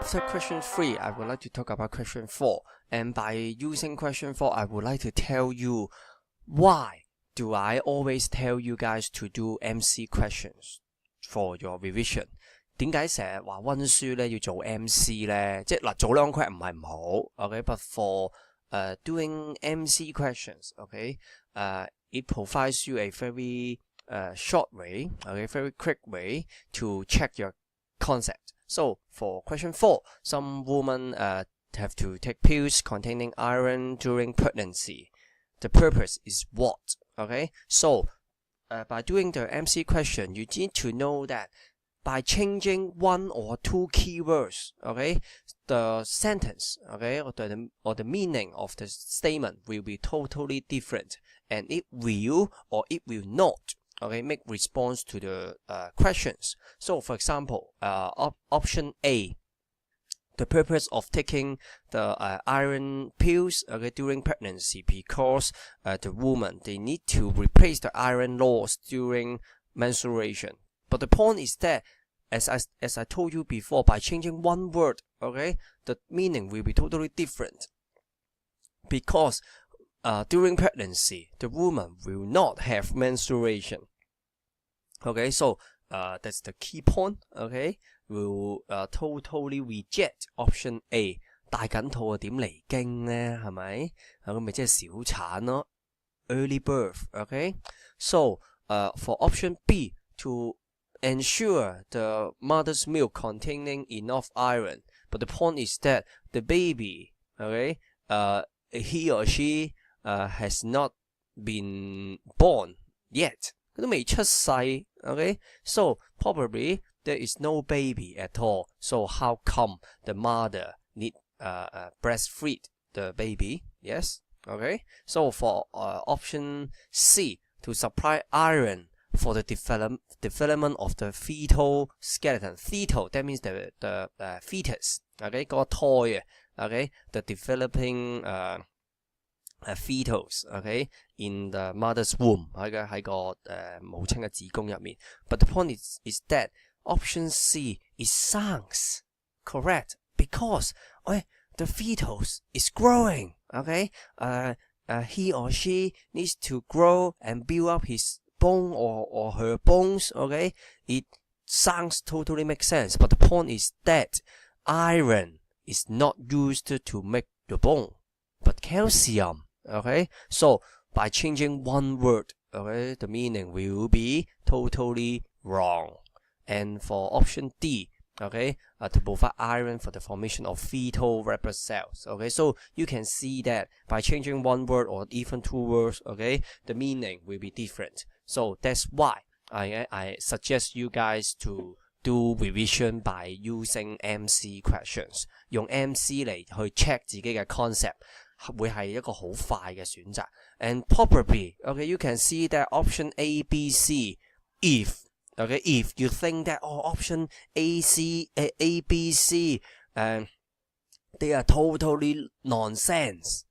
after question 3, I would like to talk about question 4. And by using question 4, I would like to tell you why do I always tell you guys to do MC questions for your revision. 點解成日話溫書咧要做 MC 咧？即係嗱，做 long question 唔係唔好 ，OK？ But for doing MC questions, okay? It provides you a very short way, okay, very quick way to check your concept. So for question 4, some women have to take pills containing iron during pregnancy. The purpose is what? Okay, so by doing the MC question, you need to know that by changing one or two keywords, okay, the sentence, okay, or the meaning of the statement will be totally different, and it will or it will not, okay, make response to the questions. So for example, option A, the purpose of taking the iron pills, okay, during pregnancy because the woman, they need to replace the iron loss during menstruation. But the point is that, as I told you before, by changing one word, okay, the meaning will be totally different. Because during pregnancy, the woman will not have menstruation. Okay, so that's the key point. Okay, we'll totally reject option A. 大緊肚啊，點嚟經呢？係咪？咁咪即係小產咯 ，early birth. Okay, so for option B, to ensure the mother's milk containing enough iron, but the point is that the baby, okay, he or she has not been born yet. 佢都未出世 okay? So probably there is no baby at all. So how come the mother need breastfeed the baby? Yes, okay. So for option C, to supply iron for the development of the fetal skeleton. Fetal, that means the fetus, okay, 嗰個胎啊 okay, the developing fetals, okay, in the mother's womb, 喺個母親嘅子宮入面。But the point is that option C, it sounds correct because the fetus is growing, okay. He or she needs to grow and build up his bone or her bones, okay. It sounds totally makes sense, but the point is that iron is not used to make the bone, but calcium. Okay, so by changing one word, okay, the meaning will be totally wrong. And for option D, okay, to provide iron for the formation of fetal red blood cells. Okay, so you can see that by changing one word or even two words, okay, the meaning will be different. So that's why I suggest you guys to do revision by using MC questions. 用 MC 嚟去 check 自己嘅 concept。會係一個好快嘅選擇 and probably, okay, you can see that option A, B, C, if you think that option A, B, C, they are totally nonsense,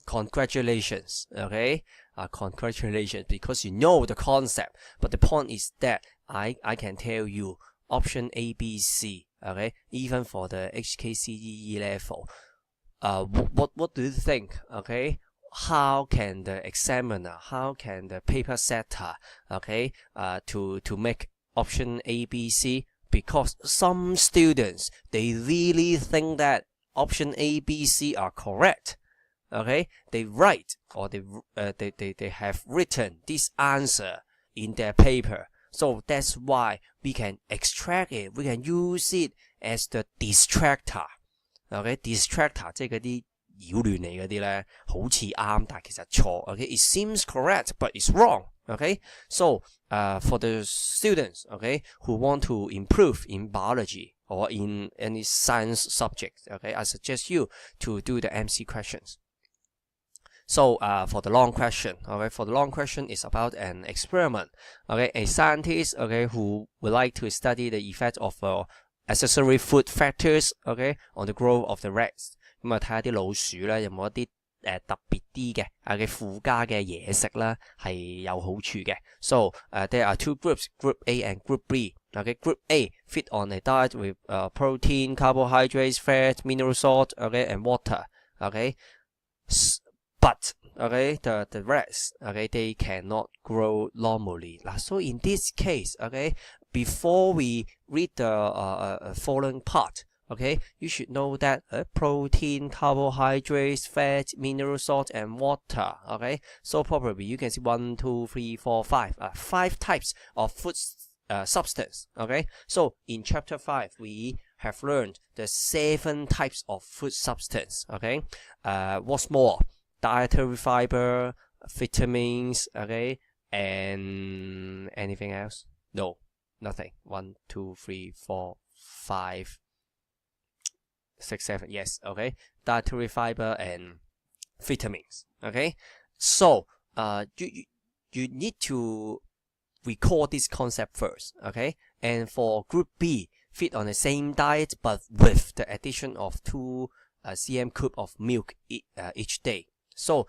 congratulations, okay, congratulations, because you know the concept. But the point is that I can tell you option A, B, C, okay, even for the HKCEE level. What do you think? Okay, how can the examiner, how can the paper setter, okay, to make option A, B, C? Because some students, they really think that option A, B, C are correct. Okay, they write or they have written this answer in their paper. So that's why we can extract it. We can use it as the distractor. Okay, distractor 即係嗰啲擾亂你嗰啲咧，好似啱，但係其實錯。Okay, it seems correct, but it's wrong. Okay, so for the students, okay, who want to improve in biology or in any science subject, okay, I suggest you to do the MC questions. So for the long question, okay, for the long question is about an experiment. Okay, a scientist, okay, who would like to study the effect of accessory food factors, okay, on the growth of the rats. 咁睇下啲老鼠咧有冇一啲特別啲嘅嘅附加嘅嘢食啦係有好處嘅。So there are two groups, Group A and Group B. Okay, group A fit on a diet with protein, carbohydrates, fat, mineral salt, okay, and water. Okay, but okay, the rest, okay, they cannot grow normally. So in this case, okay, before we read the following part, okay, you should know that protein, carbohydrates, fat, mineral salt, and water. Okay, so probably you can see 1, 2, 3, 4, 5, 5 types of food substance. Okay, so in chapter 5 we have learned the 7 types of food substance. Okay, what's more? Dietary fiber, vitamins, okay, and anything else? No, nothing. 1, 2, 3, 4, 5, 6, 7. Yes, okay. Dietary fiber and vitamins. Okay, so you need to recall this concept first. Okay, and for group B, fit on the same diet but with the addition of 2 cm cube of milk each day. So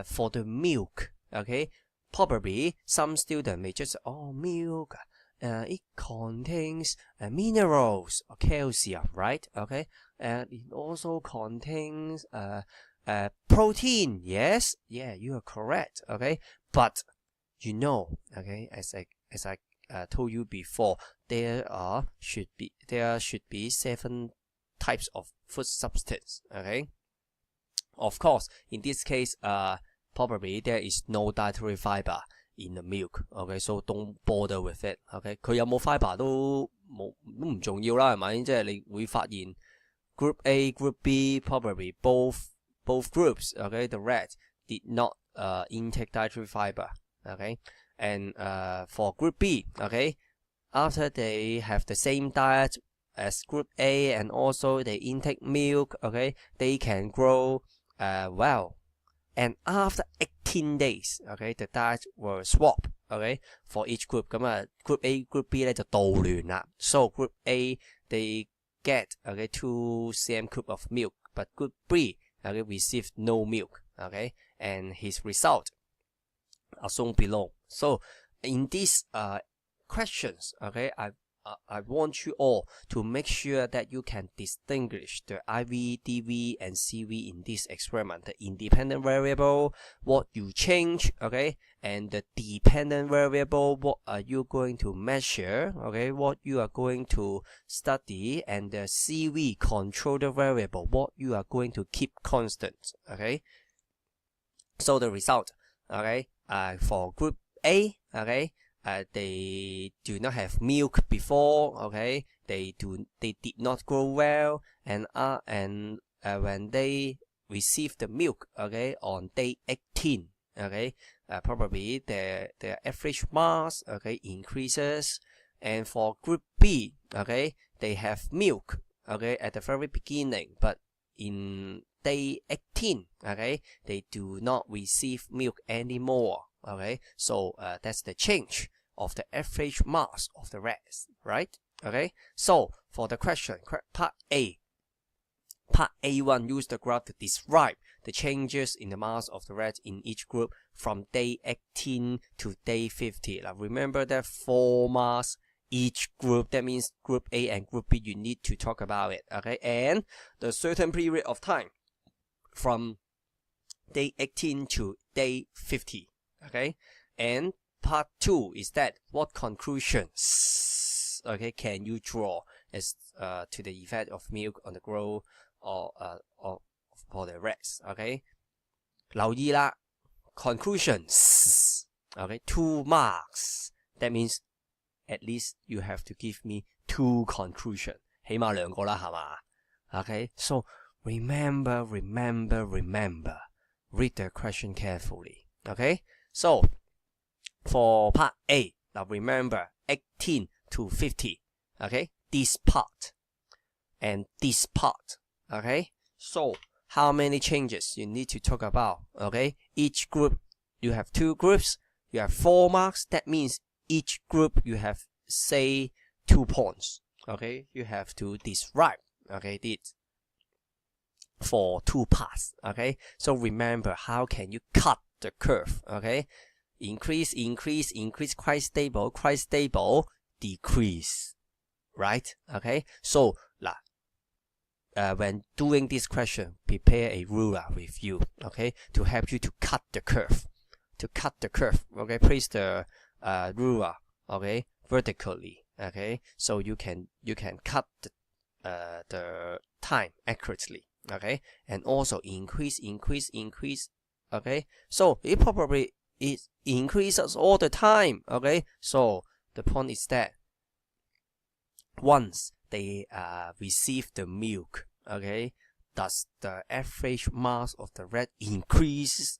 for the milk, okay, probably some student may just milk, it contains minerals, calcium, right? Okay, and it also contains protein. Yes, yeah, you are correct. Okay, but you know, okay, as I told you before, there should be 7 types of food substance. Okay. Of course, in this case, probably there is no dietary fiber in the milk. Okay, so don't bother with it. Okay, 佢有冇 fiber 都唔重要啦，係咪？即係你會發現 Group A, Group B, probably both groups. Okay, the red did not intake dietary fiber. Okay, and for Group B, okay, after they have the same diet as Group A and also they intake milk. Okay, they can grow well, and after 18 days, okay, the diet will swap, okay, for each group.咁Group A, Group B 咧就倒亂啦。So Group A they get 2 cm cube of milk, but Group B received no milk. Okay, and his result are shown below. So in these questions, okay, I want you all to make sure that you can distinguish the IV, DV, and CV in this experiment. The independent variable, what you change, okay, and the dependent variable, what are you going to measure, okay, what you are going to study, and the CV, control the variable, what you are going to keep constant, okay. So the result, okay, for Group A, okay, they do not have milk before, okay, they did not grow well, and when they receive the milk, okay, on day 18, okay, probably their average mass, okay, increases. And for Group B, okay, they have milk, okay, at the very beginning, but in day 18, okay, they do not receive milk anymore. Okay, so that's the change of the average mass of the rats, right? Okay, so for the question, part A, part A1, use the graph to describe the changes in the mass of the rats in each group from day 18 to day 50. Now remember that 4 mass each group, that means Group A and Group B, you need to talk about it. Okay, and the certain period of time from day 18 to day 50. Okay, and part 2 is that what conclusions, okay, can you draw as to the effect of milk on the growth or for the rats. Okay, 留意啦 conclusions, okay, 2 marks. That means at least you have to give me 2 conclusions. 起碼2個啦，係嘛？ Okay, so remember. Read the question carefully. Okay, so for part A, now remember 18 to 50. Okay, this part and this part. Okay, so how many changes you need to talk about? Okay, each group, you have 2 groups, you have 4 marks. That means each group you have, say, 2 points. Okay, you have to describe, okay, this for 2 parts. Okay, so remember, how can you cut the curve? Okay, increase, quite stable, decrease, right? Okay, so when doing this question, prepare a ruler with you, okay, to help you to cut the curve. Okay, place the ruler, okay, vertically, okay, so you can cut the time accurately, okay, and also increase, okay, so it probably increases all the time, okay. So the point is that once they receive the milk, okay, does the average mass of the rat increase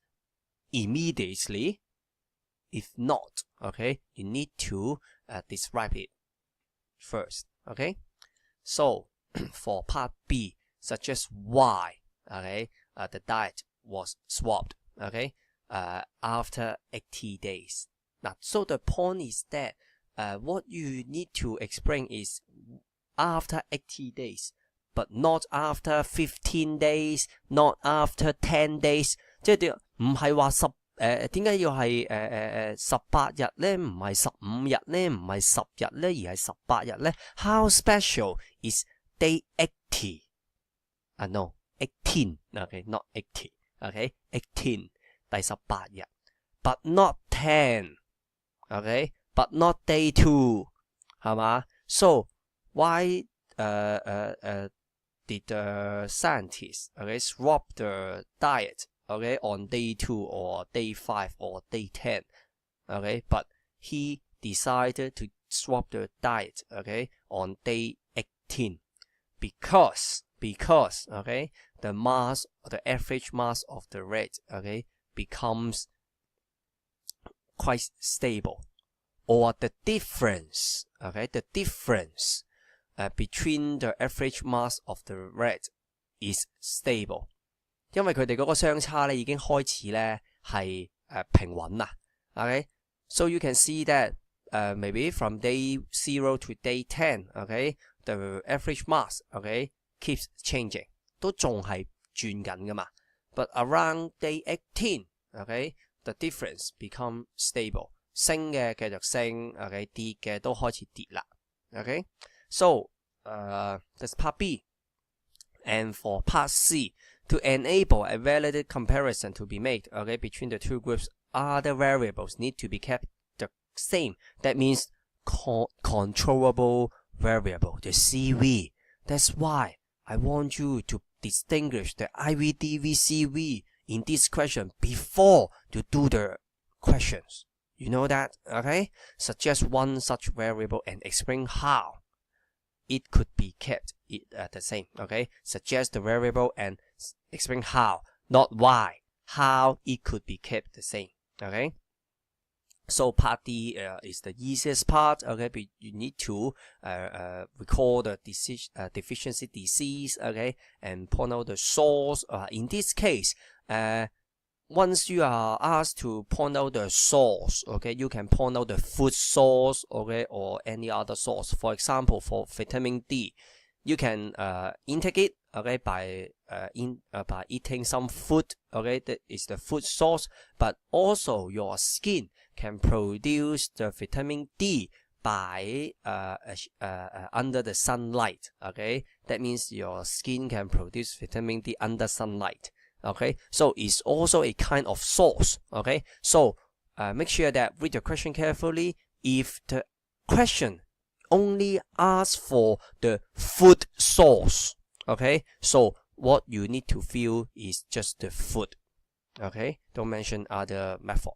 immediately? If not, okay, you need to describe it first, okay. So for part B, such as why, okay, the diet was swapped, okay, after 80 days. Now, so the point is that what you need to explain is after 80 days, but not after 15 days, not after 10 days。即係唔係話點解要係18日咧？唔係15日咧？唔係10日咧？而係18日咧 ？How special is day 80? No, 18. Okay, not 80. Okay, 18. 第18日 ，but not 10. Okay, but not day 2. 係嘛 ？So why did the scientists swap the diet on day 2 or day 5 or day 10? But he decided to swap the diet on day 18 because the average mass of the rat becomes quite stable, or the difference between the average mass of the rat is stable， 因為佢哋嗰個相差咧已經開始咧係平穩啦。Okay, so you can see that maybe from day 0 to day 10, the average mass keeps changing， 都仲係轉緊噶嘛。But around day 18, the difference become stable， 升嘅繼續升，跌嘅都開始跌啦。So that's part B. And for part C, to enable a valid comparison to be made between the two groups, other variables need to be kept the same. That means controllable variable, the CV. That's why I want you to distinguish the IVDV CV in this question before you do the questions. You know that, Suggest one such variable and explain how it could be kept the same, Suggest the variable and explain how, not why, how it could be kept the same, So part D is the easiest part, but you need to recall the deficiency disease, and point out the source. In this case, once you are asked to point out the source, you can point out the food source, or any other source. For example, for vitamin D, you can intake it, by eating some food, that is the food source. But also your skin can produce the vitamin D by under the sunlight. That means your skin can produce vitamin D under sunlight. So it's also a kind of source. So make sure that read the question carefully. If the question only asks for the food source, so what you need to fill is just the food. Don't mention other method.